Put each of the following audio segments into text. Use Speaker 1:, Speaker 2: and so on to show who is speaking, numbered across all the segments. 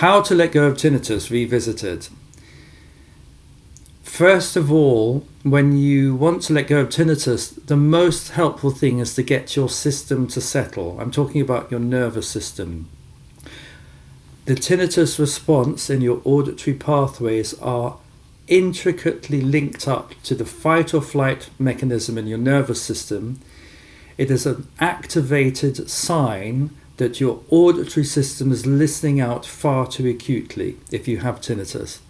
Speaker 1: How to let go of tinnitus revisited. First of all, when you want to let go of tinnitus, the most helpful thing is to get your system to settle. I'm talking about your nervous system. The tinnitus response in your auditory pathways are intricately linked up to the fight or flight mechanism in your nervous system. It is an activated sign that your auditory system is listening out far too acutely if you have tinnitus.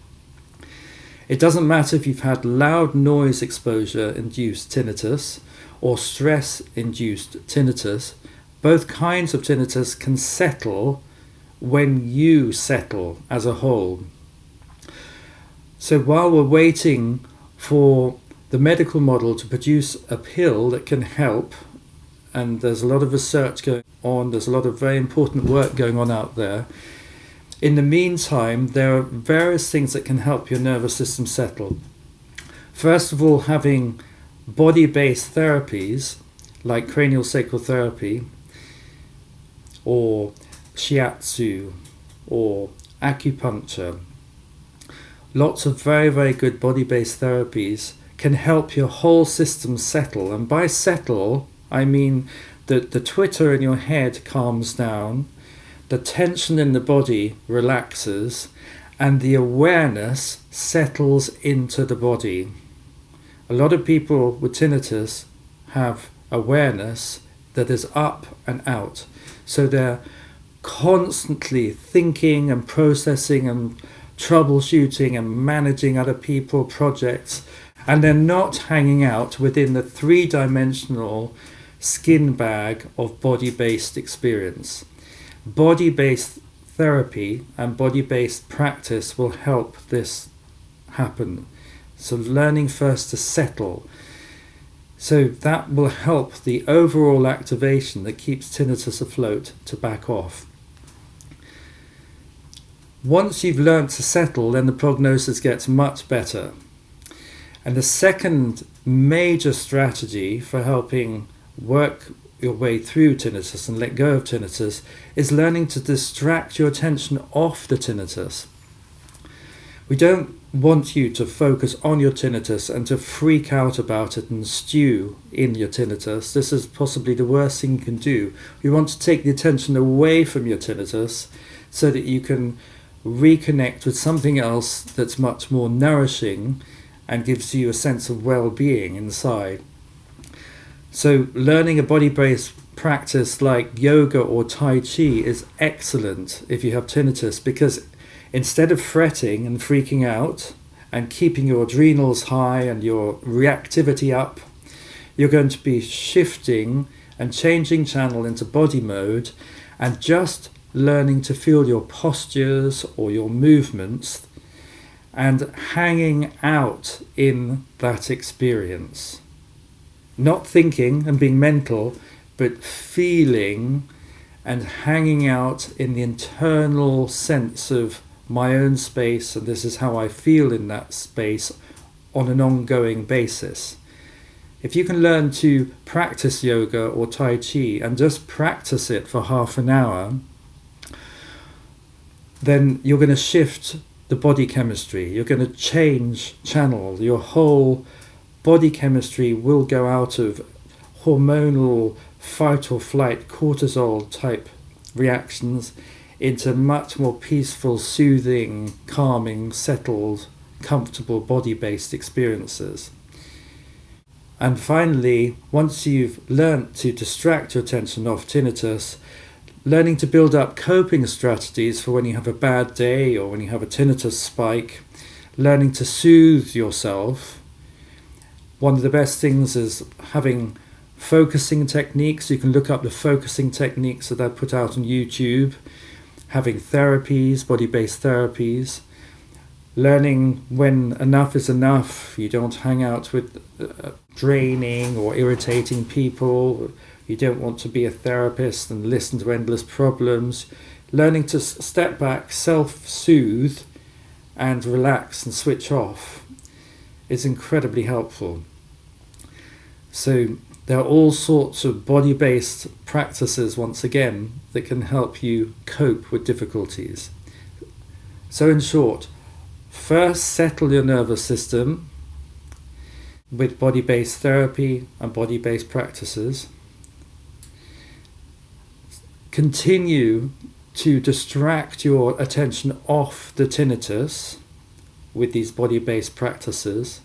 Speaker 1: It doesn't matter if you've had loud noise exposure induced tinnitus or stress induced tinnitus. Both kinds of tinnitus can settle when you settle as a whole. So while we're waiting for the medical model to produce a pill that can help, and there's a lot of research going on, there's a lot of very important work going on out there. In the meantime, there are various things that can help your nervous system settle. First of all, having body-based therapies like cranial sacral therapy or shiatsu or acupuncture. Lots of very, very good body-based therapies can help your whole system settle. And by settle, I mean that the twitter in your head calms down, the tension in the body relaxes, and the awareness settles into the body. A lot of people with tinnitus have awareness that is up and out. So they're constantly thinking and processing and troubleshooting and managing other people, projects, and they're not hanging out within the three-dimensional skin bag of body-based experience. Body-based therapy and body-based practice will help this happen. So learning first to settle. So that will help the overall activation that keeps tinnitus afloat to back off. Once you've learned to settle, then the prognosis gets much better. And the second major strategy for helping work your way through tinnitus and let go of tinnitus is learning to distract your attention off the tinnitus. We don't want you to focus on your tinnitus and to freak out about it and stew in your tinnitus. This is possibly the worst thing you can do. We want to take the attention away from your tinnitus so that you can reconnect with something else that's much more nourishing and gives you a sense of well-being inside. So learning a body-based practice like yoga or Tai Chi is excellent if you have tinnitus, because instead of fretting and freaking out and keeping your adrenals high and your reactivity up, you're going to be shifting and changing channel into body mode and just learning to feel your postures or your movements and hanging out in that experience. Not thinking and being mental, but feeling and hanging out in the internal sense of my own space, and this is how I feel in that space on an ongoing basis. If you can learn to practice yoga or Tai Chi and just practice it for half an hour, then you're going to shift the body chemistry. You're going to change channel. Your whole body chemistry will go out of hormonal fight or flight cortisol type reactions into much more peaceful, soothing, calming, settled, comfortable body-based experiences. And finally, once you've learnt to distract your attention off tinnitus, learning to build up coping strategies for when you have a bad day or when you have a tinnitus spike, learning to soothe yourself. One of the best things is having focusing techniques. You can look up the focusing techniques that I put out on YouTube. Having therapies, body-based therapies. Learning when enough is enough. You don't hang out with draining or irritating people. You don't want to be a therapist and listen to endless problems. Learning to step back, self-soothe and relax and switch off is incredibly helpful. So there are all sorts of body-based practices, once again, that can help you cope with difficulties. So in short, first settle your nervous system with body-based therapy and body-based practices. Continue to distract your attention off the tinnitus with these body-based practices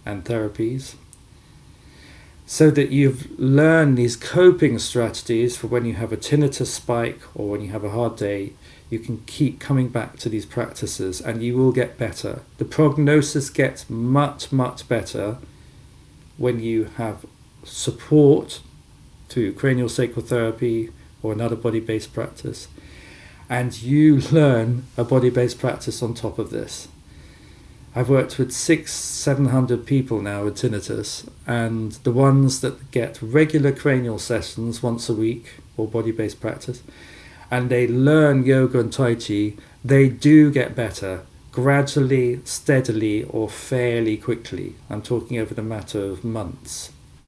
Speaker 1: and therapies, so that you've learned these coping strategies for when you have a tinnitus spike or when you have a hard day. You can keep coming back to these practices and you will get better. The prognosis gets much, much better when you have support through craniosacral therapy or another body-based practice, and you learn a body-based practice on top of this. I've worked with 600-700 people now with tinnitus, and the ones that get regular cranial sessions once a week or body-based practice, and they learn yoga and tai chi, they do get better gradually, steadily, or fairly quickly. I'm talking over the matter of months.